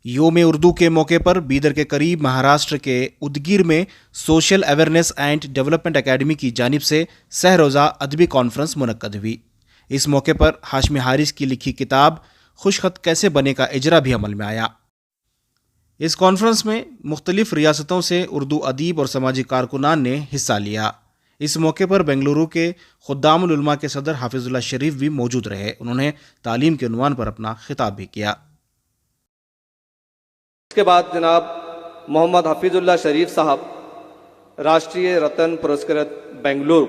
योम उर्दू के मौके पर बीदर के करीब महाराष्ट्र के उदगीर में social awareness and development academy की जानिब से सहरोज़ा अदबी कॉन्फ्रेंस मुनक्कद हुई। इस मौके पर हाशमी हारिस की लिखी किताब खुशखत कैसे बने का इजरा भी अमल में आया। इस कॉन्फ्रेंस में मुख्तलिफ रियासतों से उर्दू अदीब और समाजी कारकुनान ने हिस्सा लिया। इस मौके पर बेंगलुरु के खुद्दामुल उलमा के सदर हाफिजुल्लाह शरीफ भी मौजूद रहे। उन्होंने तालीम के उन्वान पर अपना खिताब भी किया। इसके बाद जनाब मोहम्मद हफीजुल्लाह शरीफ साहब, राष्ट्रीय रतन पुरस्कृत बेंगलुरु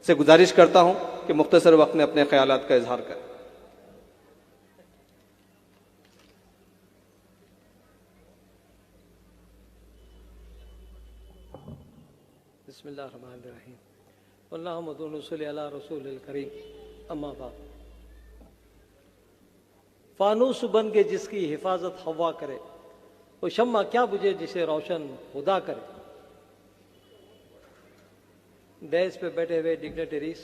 से गुजारिश करता हूं कि मुख्तसर वक्त में अपने ख्यालात का इजहार करें। बिस्मिल्लाहिर्रहमानिर्रहीम। अल्लाहुम्मा सल्लि अला रसूलिल करीम, अम्मा बाद। फानूस बन के जिसकी हिफाजत हवा करे, वो शम्मा क्या बुझे जिसे रोशन खुदा करे। डैश पे बैठे हुए डिग्नेटरीज,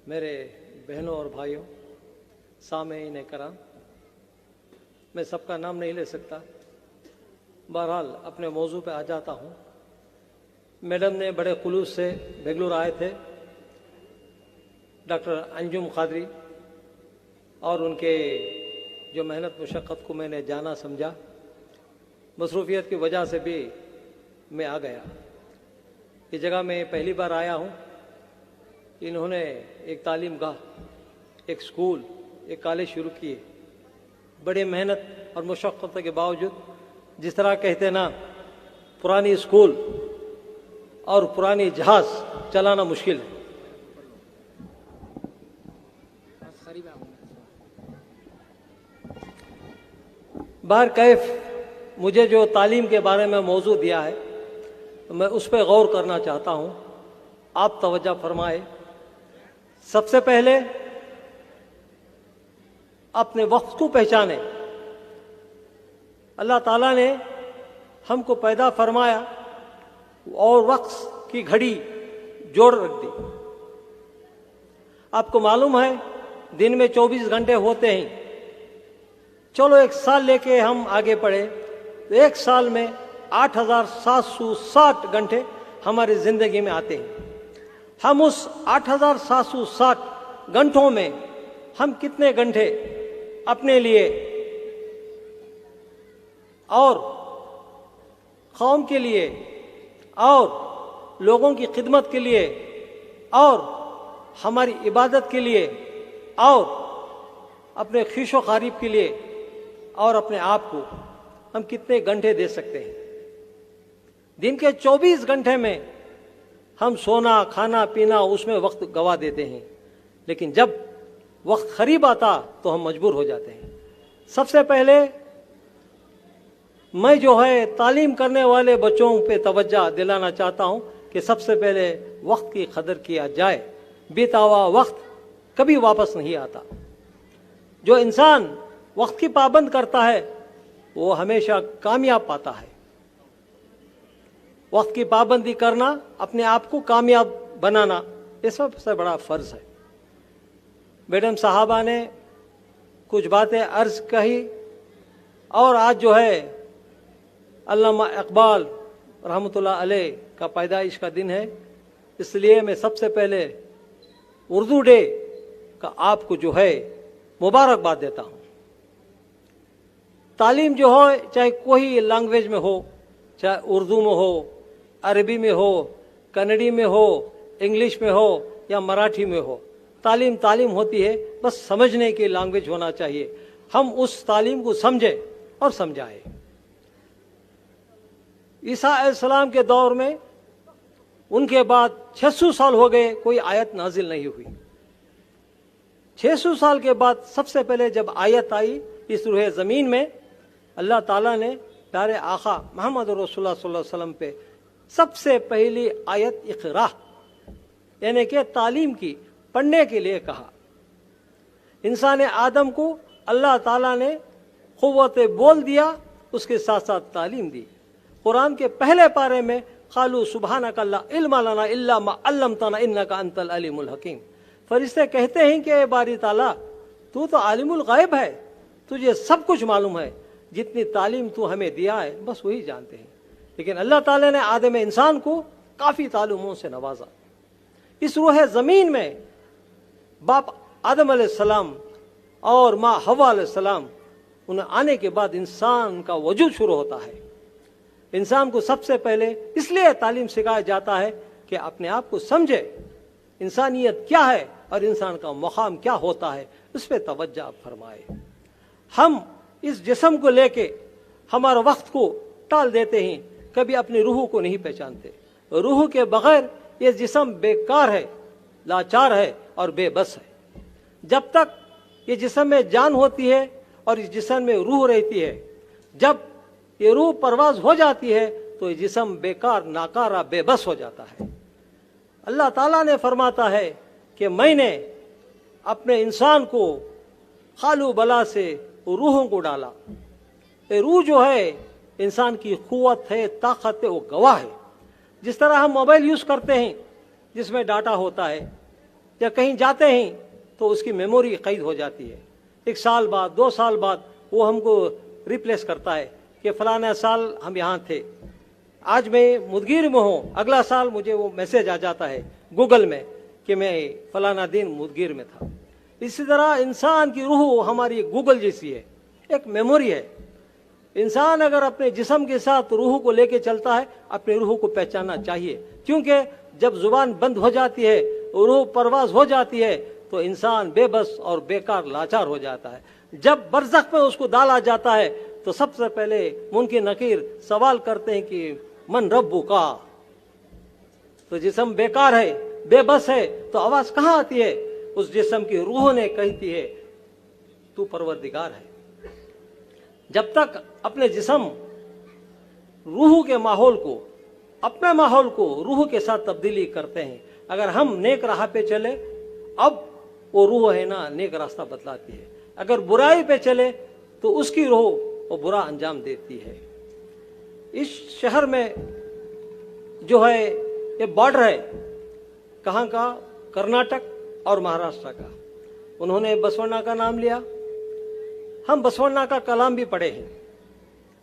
मेरे बहनों और भाइयों, सामेईन कराम, मैं सबका नाम नहीं ले सकता, बहरहाल अपने मौजू पे आ जाता हूँ। मैडम ने बड़े खुलूस से बेंगलुरु आए थे, डॉक्टर अंजुम खादरी, और उनके जो मेहनत मुशक्क़त को मैंने जाना समझा। मसरूफियत की वजह से भी मैं आ गया। इस जगह में पहली बार आया हूँ। इन्होंने एक तालीम गाह, एक स्कूल, एक कॉलेज शुरू किए, बड़े मेहनत और मुशक्क़त के बावजूद। जिस तरह कहते ना, पुरानी स्कूल और पुरानी जहाज चलाना मुश्किल है। बाहर कैफ मुझे जो तालीम के बारे में मौजू दिया है, तो मैं उस पर गौर करना चाहता हूँ। आप तवज्जो फरमाए। सबसे पहले अपने वक्त को पहचाने। अल्लाह ताला ने हमको पैदा फरमाया और वक्त की घड़ी जोड़ रख दी। आपको मालूम है दिन में 24 घंटे होते हैं। चलो एक साल लेके हम आगे बढ़े तो एक साल में 8760 घंटे हमारी जिंदगी में आते हैं। हम उस 8760 घंटों में हम कितने घंटे अपने लिए और कौम के लिए और लोगों की खिदमत के लिए और हमारी इबादत के लिए और अपने खीशो खारिब के लिए और अपने आप को हम कितने घंटे दे सकते हैं। दिन के 24 घंटे में हम सोना, खाना, पीना, उसमें वक्त गवा देते हैं। लेकिन जब वक्त करीब आता तो हम मजबूर हो जाते हैं। सबसे पहले मैं जो है तालीम करने वाले बच्चों पे तवज्जो दिलाना चाहता हूँ कि सबसे पहले वक्त की कदर किया जाए। बीता हुआ वक्त कभी वापस नहीं आता। जो इंसान वक्त की पाबंद करता है वो हमेशा कामयाब पाता है। वक्त की पाबंदी करना, अपने आप को कामयाब बनाना, ये सबसे बड़ा फर्ज है। मैडम साहबा ने कुछ बातें अर्ज कही और आज जो है अल्लामा इकबाल रहमतुल्लाह अलैह का पैदाइश का दिन है। इसलिए मैं सबसे पहले उर्दू डे का आपको जो है मुबारकबाद देता हूँ। तालीम जो हो, चाहे कोई लैंग्वेज में हो, चाहे उर्दू में हो, अरबी में हो, कन्नड़ी में हो, इंग्लिश में हो या मराठी में हो, तालीम तालीम होती है। बस समझने की लैंग्वेज होना चाहिए। हम उस तालीम को समझें और समझाएं। ईसा अलैहिस्सलाम के दौर में उनके बाद 600 साल हो गए, कोई आयत नाजिल नहीं हुई। 600 साल के बाद सबसे पहले जब आयत आई इस रूह ज़मीन में, अल्लाह ताला ने प्यारे आका मोहम्मद रसूलुल्लाह सल्लल्लाहु अलैहि वसल्लम पे सबसे पहली आयत इक़रा यानी कि तालीम की, पढ़ने के लिए कहा। इंसान आदम को अल्लाह ताला ने क़ुव्वत बोल दिया, उसके साथ साथ तालीम दी। कुरान के पहले पारे में क़ालू सुब्हानका ला इल्मा लना इल्ला मा अल्लमतना इन्नका अंतल अलीमुल हकीम। फरिश्ते कहते हैं कि ए बारी ताला, तू तो आलिमुल गायब है, تجھے سب کچھ معلوم ہے، جتنی تعلیم تو ہمیں دیا ہے بس وہی جانتے ہیں. لیکن اللہ تعالیٰ نے آدم انسان کو کافی تعلیموں سے نوازا. اس روح زمین میں باپ آدم علیہ السلام اور ماں حوا علیہ السلام انہیں آنے کے بعد انسان کا وجود شروع ہوتا ہے. انسان کو سب سے پہلے اس لیے تعلیم سکھایا جاتا ہے کہ اپنے آپ کو سمجھے، انسانیت کیا ہے اور انسان کا مقام کیا ہوتا ہے، اس پہ توجہ آپ فرمائے. ہم اس جسم کو لے کے ہمارے وقت کو ٹال دیتے ہیں، کبھی اپنی روح کو نہیں پہچانتے. روح کے بغیر یہ جسم بیکار ہے، لاچار ہے اور بے بس ہے. جب تک یہ جسم میں جان ہوتی ہے اور اس جسم میں روح رہتی ہے، جب یہ روح پرواز ہو جاتی ہے تو یہ جسم بیکار، ناکارہ، بے بس ہو جاتا ہے. اللہ تعالیٰ نے فرماتا ہے کہ میں نے اپنے انسان کو خالو بلا سے روحوں کو ڈالا. یہ روح جو ہے انسان کی قوت ہے، طاقت ہے، وہ گواہ ہے. جس طرح ہم موبائل یوز کرتے ہیں جس میں ڈاٹا ہوتا ہے، یا کہیں جاتے ہیں تو اس کی میموری قید ہو جاتی ہے. 1 سال بعد، 2 سال بعد وہ ہم کو ریپلیس کرتا ہے کہ فلانا سال ہم یہاں تھے، آج میں مدگیر میں ہوں، اگلا سال مجھے وہ میسج آ جاتا ہے گوگل میں کہ میں فلانا دن مدگیر میں تھا. اسی طرح انسان کی روح ہماری گوگل جیسی ہے، ایک میموری ہے. انسان اگر اپنے جسم کے ساتھ روح کو لے کے چلتا ہے، اپنے روح کو پہچاننا چاہیے، کیونکہ جب زبان بند ہو جاتی ہے، روح پرواز ہو جاتی ہے تو انسان بے بس اور بیکار، لاچار ہو جاتا ہے. جب برزخ میں اس کو ڈالا جاتا ہے تو سب سے پہلے منکر نکیر سوال کرتے ہیں کہ من ربک، تو جسم بیکار ہے، بے بس ہے، تو آواز کہاں آتی ہے؟ اس جسم کی روح نے کہتی ہے تو پروردگار ہے. جب تک اپنے جسم روح کے ماحول کو، اپنے ماحول کو روح کے ساتھ تبدیلی کرتے ہیں. اگر ہم نیک راہ پہ چلے، اب وہ روح ہے نا نیک راستہ بتلاتی ہے. اگر برائی پہ چلے تو اس کی روح وہ برا انجام دیتی ہے. اس شہر میں جو ہے یہ بارڈر ہے، کہاں کا؟ کرناٹک اور مہاراشٹر کا. انہوں نے بسونا کا نام لیا. ہم بسونا کا کلام بھی پڑھے ہیں،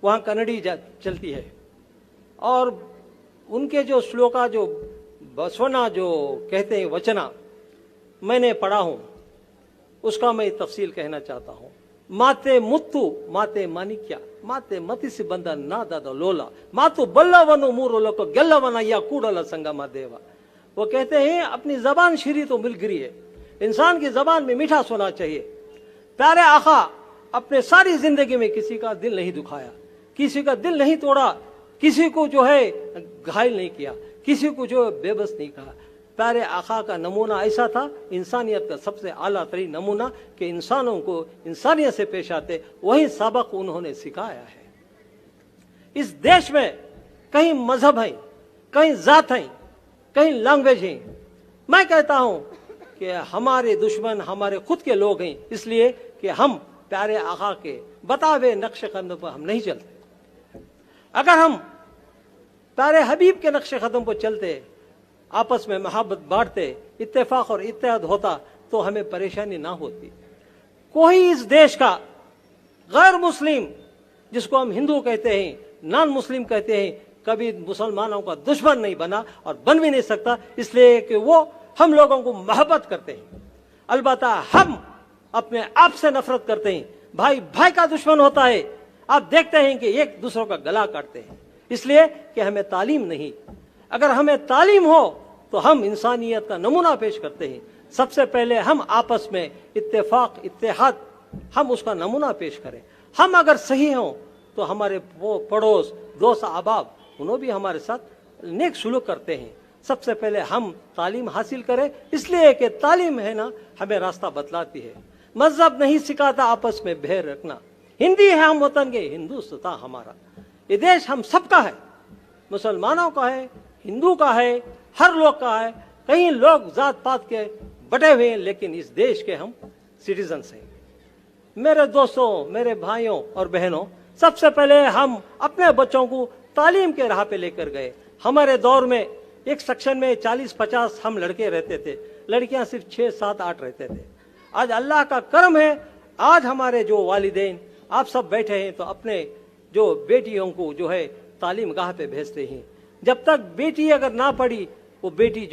وہاں کنڑی چلتی ہے، اور ان کے جو شلوکا، جو بسونا جو کہتے ہیں وچنا، میں نے پڑھا ہوں، اس کا میں تفصیل کہنا چاہتا ہوں. ماتے متو ماتے مانکیا ماتے متی سی بندہ نا دادا لولا ماتو بلّاونو مورو لوکو گلّاونا یا کوڑلا سنگما دیوا. وہ کہتے ہیں اپنی زبان شیریں تو مل گری ہے، انسان کی زبان میں میٹھا ہونا چاہیے. پیارے آقا اپنے ساری زندگی میں کسی کا دل نہیں دکھایا، کسی کا دل نہیں توڑا، کسی کو جو ہے گھائل نہیں کیا، کسی کو جو بے بس نہیں کہا. پیارے آقا کا نمونہ ایسا تھا، انسانیت کا سب سے اعلیٰ ترین نمونہ، کہ انسانوں کو انسانیت سے پیش آتے. وہی سبق انہوں نے سکھایا ہے. اس دیش میں کہیں مذہب ہیں، کہیں ذات ہیں، کہیں لینگویج ہیں. میں کہتا ہوں کہ ہمارے دشمن ہمارے خود کے لوگ ہیں، اس لیے کہ ہم پیارے آقا کے بتاوے نقش قدم پر ہم نہیں چلتے. اگر ہم پیارے حبیب کے نقش قدم پر چلتے، آپس میں محبت بانٹتے، اتفاق اور اتحاد ہوتا، تو ہمیں پریشانی نہ ہوتی. کوئی اس دیش کا غیر مسلم، جس کو ہم ہندو کہتے ہیں، نان مسلم کہتے ہیں، کبھی مسلمانوں کا دشمن نہیں بنا اور بن بھی نہیں سکتا، اس لیے کہ وہ ہم لوگوں کو محبت کرتے ہیں. البتہ ہم اپنے آپ سے نفرت کرتے ہیں. بھائی بھائی کا دشمن ہوتا ہے. آپ دیکھتے ہیں کہ ایک دوسروں کا گلا کاٹتے ہیں، اس لیے کہ ہمیں تعلیم نہیں. اگر ہمیں تعلیم ہو تو ہم انسانیت کا نمونہ پیش کرتے ہیں. سب سے پہلے ہم آپس میں اتفاق، اتحاد، ہم اس کا نمونہ پیش کریں. ہم اگر صحیح ہوں تو ہمارے پڑوس، دوست، احباب، انہوں بھی ہمارے ساتھ نیک سلوک کرتے ہیں. سب سے پہلے ہم تعلیم حاصل کریں، اس لیے کہ تعلیم ہے نا ہمیں راستہ بتلاتی ہے. مذہب نہیں سکھاتا آپس میں بھید رکھنا. ہندی ہے ہم وطن کے، ہندوستان ہمارا. یہ دیش ہم سب کا ہے، مسلمانوں کا ہے، ہندو کا ہے، ہر لوگ کا ہے. کئی لوگ ذات پات کے بٹے ہوئے ہیں، لیکن اس دیش کے ہم سٹیزنس ہیں. میرے دوستوں، میرے بھائیوں اور بہنوں، سب سے پہلے ہم اپنے بچوں کو تعلیم کے راہ پہ لے کر گئے. ہمارے دور میں ایک سیکشن میں 40-50 ہم لڑکے رہتے تھے، لڑکیاں صرف 6-7-8 رہتے تھے. آج اللہ کا کرم ہے، आज हमारे जो वालिदैन आप सब बैठे हैं तो अपने जो बेटियों को जो है तालीम गाह पे भेजते हैं। जब तक बेटी अगर ना पढ़ी, वो बेटी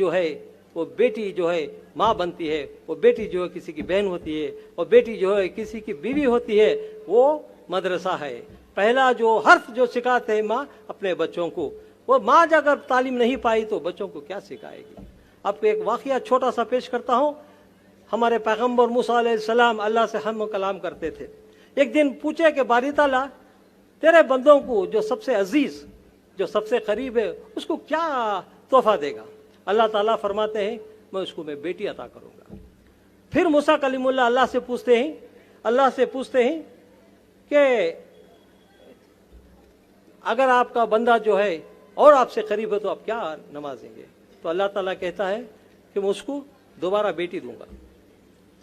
जो है माँ बनती है, वो बेटी जो है किसी की बहन होती है, और बेटी जो है किसी की बीवी होती है, वो मदरसा है। पहला जो हर्फ जो सिखाते हैं माँ अपने बच्चों को, वो माँ अगर तालीम नहीं पाई तो बच्चों को क्या सिखाएगी। आपको एक वाकया छोटा सा पेश करता हूँ। हमारे पैगम्बर मूसा अलैहिस्सलाम अल्लाह से हम कलाम करते थे। एक दिन पूछे कि बारी ताला तेरे बंदों को जो सबसे अजीज, जो सबसे करीब है, उसको क्या तोहफा देगा। अल्लाह ताला फरमाते हैं मैं बेटी अता करूंगा। फिर मूसा कलीमुल्लाह अल्लाह से पूछते हैं कि अगर आपका बंदा जो है और आपसे करीब है तो आप क्या नवाजेंगे। तो अल्लाह ताला कहता है कि मैं उसको दोबारा बेटी दूंगा।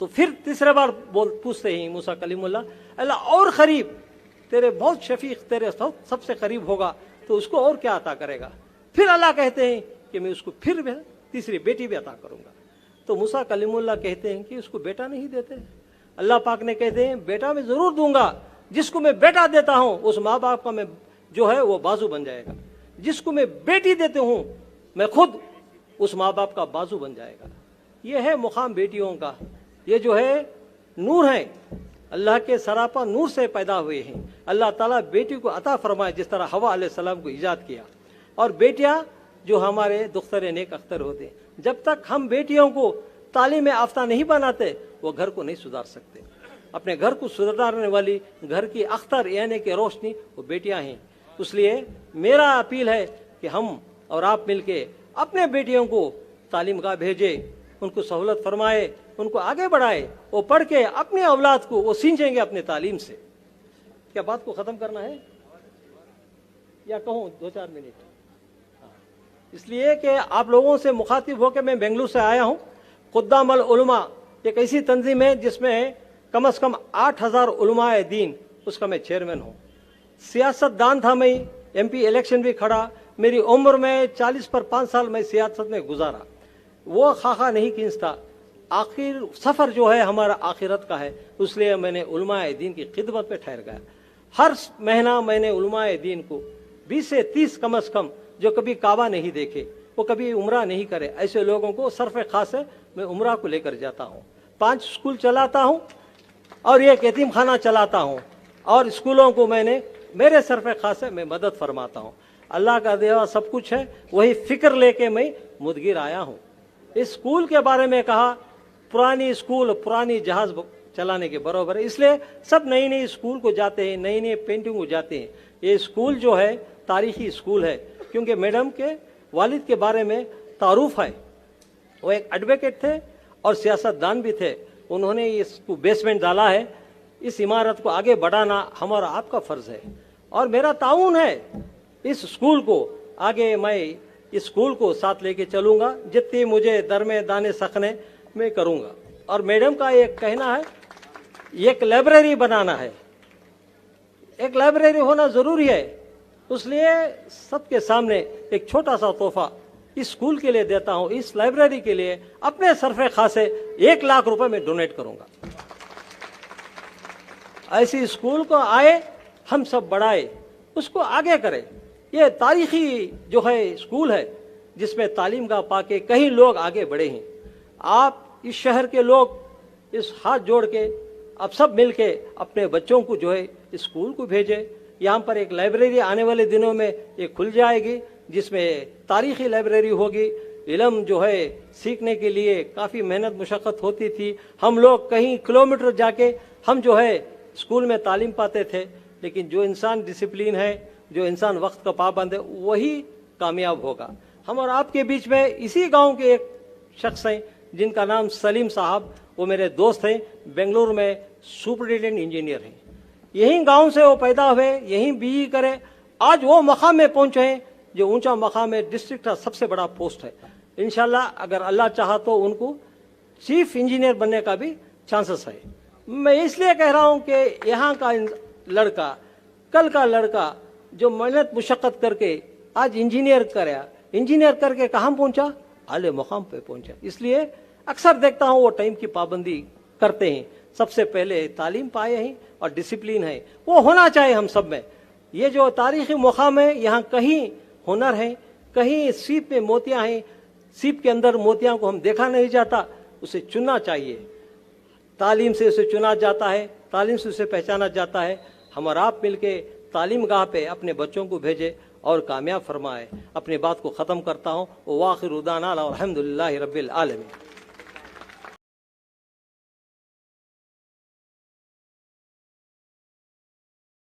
तो फिर तीसरे बार पूछते हैं मूसा कलीमुल्लाह, अल्लाह और करीब, तेरे बहुत शफीक, तेरे सबसे करीब होगा तो उसको और क्या अता करेगा। फिर अल्लाह कहते हैं कि मैं उसको फिर तीसरी बेटी भी अता करूंगा। तो मूसा कलीमुल्लाह कहते हैं कि उसको बेटा नहीं देते। अल्लाह पाक ने कहते हैं बेटा मैं जरूर दूंगा, जिसको मैं बेटा देता हूं उस माँ बाप का मैं जो है वो बाजू बन जाएगा, जिसको मैं बेटी देते हूं मैं खुद उस माँ बाप का बाजू बन जाएगा। ये है मुकाम बेटियों का। ये जो है नूर है, अल्लाह के सरापा नूर से पैदा हुए हैं। अल्लाह ताला बेटी को अता फरमाए जिस तरह हवा अलैहिस्सलाम को ईजाद किया। और बेटियां जो हमारे दुख्तर नेक अख्तर होते हैं, जब तक हम बेटियों को तालीम याफ्ता नहीं बनाते वो घर को नहीं सुधार सकते। अपने घर को सुधारने वाली घर की अख्तर यानी कि रोशनी वो बेटियां हैं। इसलिए मेरा अपील है कि हम और आप मिलके अपने बेटियों को तालीम गाह भेजे, उनको सहूलत फरमाए, उनको आगे बढ़ाए। वो पढ़ के अपने औलाद को वो सींचेंगे अपने तालीम से। क्या बात को ख़त्म करना है या कहूँ 2-4 मिनट? इसलिए कि आप लोगों से मुखातिब होकर मैं बेंगलुरु से आया हूँ। खुद्दामुल उलमा एक ऐसी तंजीम है जिसमें कम से कम 8000 उलमाए दीन, उसका मैं चेयरमैन हूँ। सियासतदान था मैं, MP इलेक्शन भी खड़ा। मेरी उम्र में 40 पर 5 साल मैं सियासत में गुजारा। वो खाखा नहीं खींचता। आखिर सफ़र जो है हमारा आखिरत का है, इसलिए मैंने उलमाए दीन की खिदमत में ठहर गया। हर महीना मैंने उलमाए दीन को 20 से 30 कम से कम, जो कभी काबा नहीं देखे, वो कभी उम्रा नहीं करे, ऐसे लोगों को सरफ़ खास है मैं उम्रा को लेकर जाता हूँ। 5 स्कूल चलाता हूँ और एक यतीम खाना चलाता हूँ, और स्कूलों को मैंने मेरे सरफ़ खास है मैं मदद फरमाता हूँ। अल्लाह का देवा सब कुछ है, वही फिक्र लेके मैं मुदगिर आया हूँ। इस स्कूल के बारे में कहा पुरानी स्कूल पुरानी जहाज चलाने के बराबर है। इसलिए सब नई नई स्कूल को जाते हैं, नई नई पेंटिंग को जाते हैं। ये स्कूल जो है तारीखी स्कूल है, क्योंकि मैडम के वालिद के बारे में तारुफ है। वो एक एडवोकेट थे और सियासतदान भी थे। उन्होंने इसको बेसमेंट डाला है। इस इमारत को आगे बढ़ाना हमारा आपका फ़र्ज़ है और मेरा ताउन है। इस स्कूल को आगे मैं इस स्कूल को साथ लेके चलूँगा, जितनी मुझे दरमे दाने सखने मैं करूँगा। और मैडम का एक कहना है एक लाइब्रेरी बनाना है, एक लाइब्रेरी होना ज़रूरी है। इसलिए सबके सामने एक छोटा सा तोहफा इस स्कूल के लिए देता हूँ। इस लाइब्रेरी के लिए अपने सरफ़े खासे 1 लाख रुपए में डोनेट करूँगा। ऐसी स्कूल को आए हम सब बढ़ाए, उसको आगे करें। ये तारीखी जो है स्कूल है जिसमें तालीम का पाके कई लोग आगे बढ़े हैं। आप इस शहर के लोग इस हाथ जोड़ के आप सब मिलके अपने बच्चों को जो है इस स्कूल को भेजें। यहाँ पर एक लाइब्रेरी आने वाले दिनों में ये खुल जाएगी, जिसमें तारीखी लाइब्रेरी होगी। इल्म जो है सीखने के लिए काफ़ी मेहनत मुशक्क़त होती थी। हम लोग कहीं किलोमीटर जाके हम जो है स्कूल में तालीम पाते थे, लेकिन जो इंसान डिसिप्लिन है, जो इंसान वक्त का पाबंद है, वही कामयाब होगा। हम और आपके बीच में इसी गांव के एक शख्स हैं जिनका नाम सलीम साहब, वो मेरे दोस्त हैं, बेंगलुरु में सुपरिटेंडेंट इंजीनियर हैं। यहीं गांव से वो पैदा हुए, यहीं BE करे, आज वो मकाम में पहुंचे हैं जो ऊंचा मकाम है, डिस्ट्रिक्ट का सबसे बड़ा पोस्ट है। इंशाल्लाह अगर अल्लाह चाहा तो उनको चीफ इंजीनियर बनने का भी चांसेस है। मैं इसलिए कह रहा हूं कि यहाँ का लड़का, कल का लड़का जो मेहनत मुशक्क़त करके आज इंजीनियर करके कहाँ पहुंचा, आले मुकाम पे पहुंचा। इसलिए अक्सर देखता हूँ वो टाइम की पाबंदी کرتے ہیں سب سے پہلے تعلیم پائے ہیں اور ڈسپلین ہے، وہ ہونا چاہیے ہم سب میں۔ یہ جو تاریخی مقام ہے، یہاں کہیں ہنر ہے، کہیں سیپ میں موتیاں ہیں، سیپ کے اندر موتیاں کو ہم دیکھا نہیں جاتا، اسے چننا چاہیے۔ تعلیم سے اسے چنا جاتا ہے، تعلیم سے اسے پہچانا جاتا ہے۔ ہم اور آپ مل کے تعلیم گاہ پہ اپنے بچوں کو بھیجے اور کامیاب فرمائے۔ اپنی بات کو ختم کرتا ہوں۔ وآخر دعوانا الحمدللہ رب العالمین۔